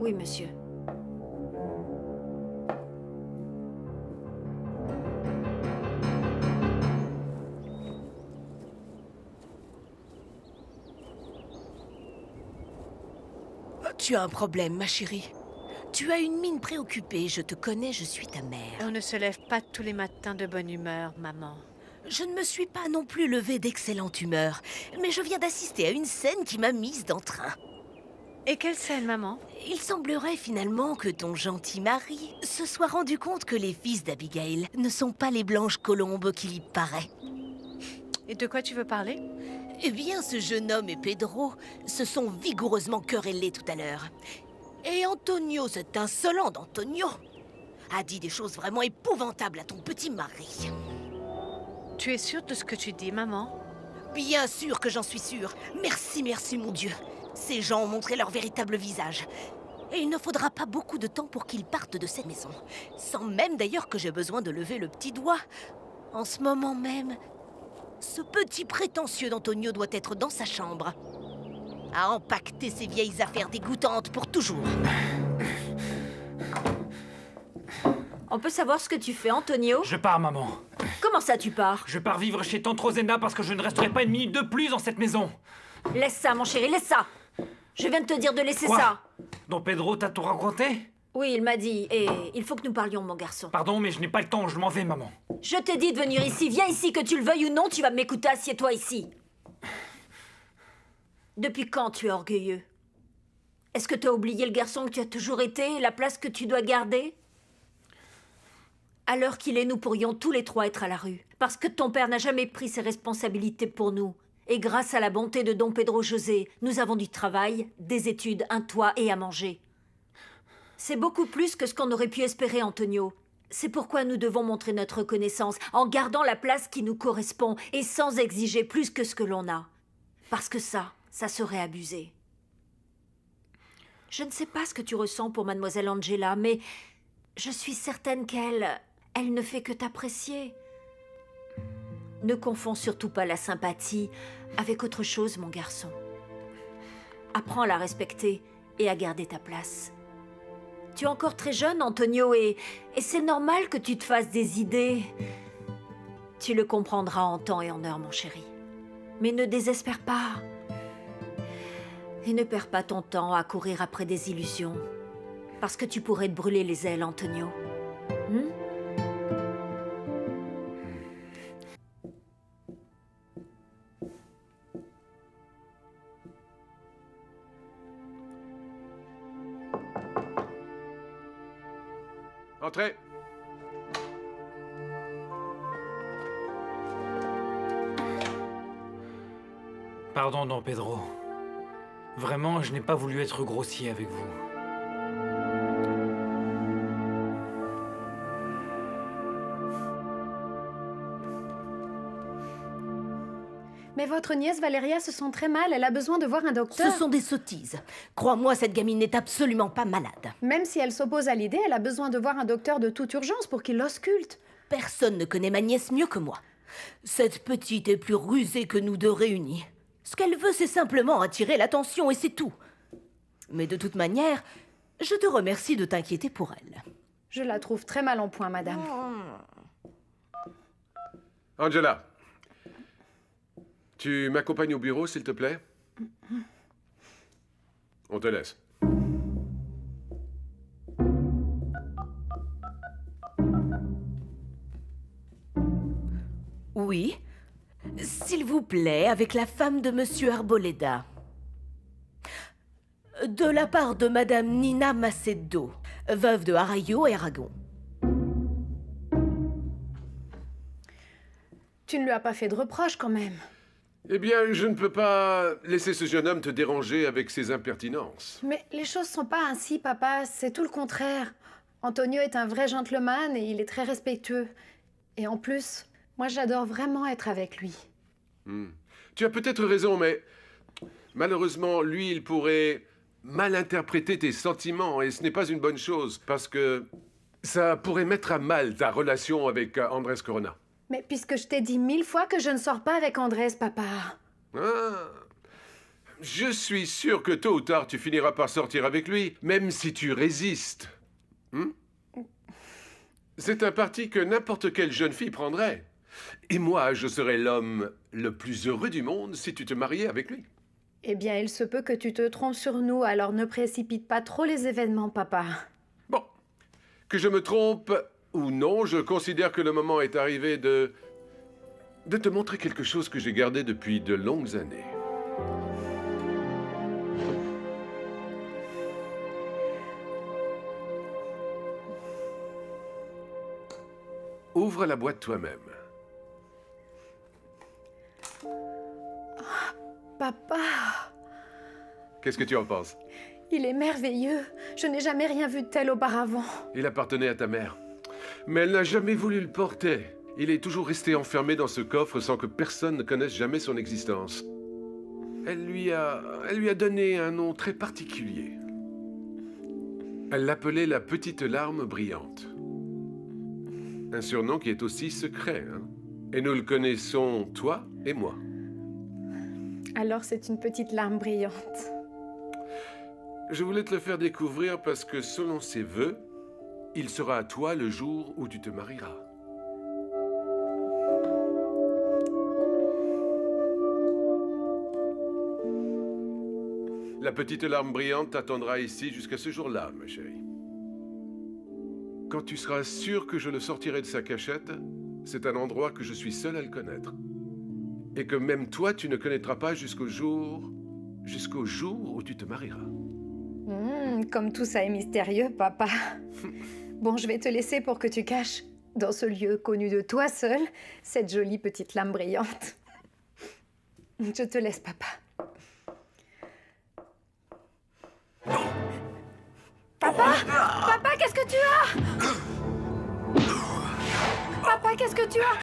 Oui, monsieur. Tu as un problème, ma chérie. Tu as une mine préoccupée, je te connais, je suis ta mère. On ne se lève pas tous les matins de bonne humeur, maman. Je ne me suis pas non plus levée d'excellente humeur, mais je viens d'assister à une scène qui m'a mise d'entrain. Et quelle scène, maman? Il semblerait finalement que ton gentil mari se soit rendu compte que les fils d'Abigail ne sont pas les blanches colombes qu'il y paraît. Et de quoi tu veux parler? Eh bien, ce jeune homme et Pedro se sont vigoureusement querellés tout à l'heure. Et Antonio, cet insolent d'Antonio, a dit des choses vraiment épouvantables à ton petit mari. Tu es sûre de ce que tu dis, maman? Bien sûr que j'en suis sûre. Merci, merci, mon Dieu. Ces gens ont montré leur véritable visage. Et il ne faudra pas beaucoup de temps pour qu'ils partent de cette maison. Sans même d'ailleurs que j'ai besoin de lever le petit doigt. En ce moment même, ce petit prétentieux d'Antonio doit être dans sa chambre, à empaqueter ses vieilles affaires dégoûtantes pour toujours. On peut savoir ce que tu fais, Antonio? Je pars, maman. Comment ça, tu pars? Je pars vivre chez Tante Rosena parce que je ne resterai pas une minute de plus dans cette maison. Laisse ça, mon chéri, laisse ça. Je viens de te dire de laisser Quoi? ça. Don Pedro t'a tout raconté? Oui, il m'a dit. Et il faut que nous parlions, mon garçon. Pardon, mais je n'ai pas le temps, je m'en vais, maman. Je t'ai dit de venir ici. Viens ici, que tu le veuilles ou non, tu vas m'écouter, assieds-toi ici. Depuis quand tu es orgueilleux? Est-ce que tu as oublié le garçon que tu as toujours été et la place que tu dois garder? À l'heure qu'il est, nous pourrions tous les trois être à la rue. Parce que ton père n'a jamais pris ses responsabilités pour nous. Et grâce à la bonté de Don Pedro José, nous avons du travail, des études, un toit et à manger. C'est beaucoup plus que ce qu'on aurait pu espérer, Antonio. C'est pourquoi nous devons montrer notre reconnaissance en gardant la place qui nous correspond et sans exiger plus que ce que l'on a. Parce que ça serait abusé. Je ne sais pas ce que tu ressens pour mademoiselle Angela, mais je suis certaine elle ne fait que t'apprécier. Ne confonds surtout pas la sympathie avec autre chose, mon garçon. Apprends à la respecter et à garder ta place. Tu es encore très jeune, Antonio, et c'est normal que tu te fasses des idées. Tu le comprendras en temps et en heure, mon chéri. Mais ne désespère pas. Et ne perds pas ton temps à courir après des illusions. Parce que tu pourrais te brûler les ailes, Antonio. Entrez. Pardon, Don Pedro. Vraiment, je n'ai pas voulu être grossier avec vous. Mais votre nièce Valéria se sent très mal, elle a besoin de voir un docteur. Ce sont des sottises. Crois-moi, cette gamine n'est absolument pas malade. Même si elle s'oppose à l'idée, elle a besoin de voir un docteur de toute urgence pour qu'il l'ausculte. Personne ne connaît ma nièce mieux que moi. Cette petite est plus rusée que nous deux réunis. Ce qu'elle veut, c'est simplement attirer l'attention et c'est tout. Mais de toute manière, je te remercie de t'inquiéter pour elle. Je la trouve très mal en point, madame. Angela, tu m'accompagnes au bureau, s'il te plaît? On te laisse. Oui, s'il vous plaît, avec la femme de Monsieur Arboleda. De la part de Madame Nina Macedo, veuve de Arayo et Aragon. Tu ne lui as pas fait de reproches quand même. Eh bien, je ne peux pas laisser ce jeune homme te déranger avec ses impertinences. Mais les choses sont pas ainsi, papa, c'est tout le contraire. Antonio est un vrai gentleman et il est très respectueux. Et en plus, moi j'adore vraiment être avec lui. Tu as peut-être raison, mais malheureusement, lui, il pourrait mal interpréter tes sentiments et ce n'est pas une bonne chose parce que ça pourrait mettre à mal ta relation avec Andrés Corona. Mais puisque je t'ai dit 1000 fois que je ne sors pas avec Andrés, papa. Ah. Je suis sûr que tôt ou tard, tu finiras par sortir avec lui, même si tu résistes. C'est un parti que n'importe quelle jeune fille prendrait. Et moi, je serais l'homme le plus heureux du monde si tu te mariais avec lui. Eh bien, il se peut que tu te trompes sur nous, alors ne précipite pas trop les événements, papa. Bon, que je me trompe ou non, je considère que le moment est arrivé de te montrer quelque chose que j'ai gardé depuis de longues années. Ouvre la boîte toi-même. Papa, Qu'est-ce que tu en penses? il est merveilleux. Je n'ai jamais rien vu de tel auparavant. Il appartenait à ta mère. Mais elle n'a jamais voulu le porter. Il est toujours resté enfermé dans ce coffre sans que personne ne connaisse jamais son existence. Elle lui a donné un nom très particulier. Elle l'appelait la petite larme brillante. Un surnom qui est aussi secret, hein? Et nous le connaissons, toi et moi. Alors c'est une petite larme brillante. Je voulais te le faire découvrir parce que, selon ses vœux, il sera à toi le jour où tu te marieras. La petite larme brillante t'attendra ici jusqu'à ce jour-là, ma chérie. Quand tu seras sûr que je le sortirai de sa cachette, c'est un endroit que je suis seul à le connaître. Et que même toi, tu ne connaîtras pas jusqu'au jour où tu te marieras. Comme tout ça est mystérieux, papa. Bon, je vais te laisser pour que tu caches, dans ce lieu connu de toi seul, cette jolie petite lame brillante. Je te laisse, papa. Papa, qu'est-ce que tu as? Papa, qu'est-ce que tu as?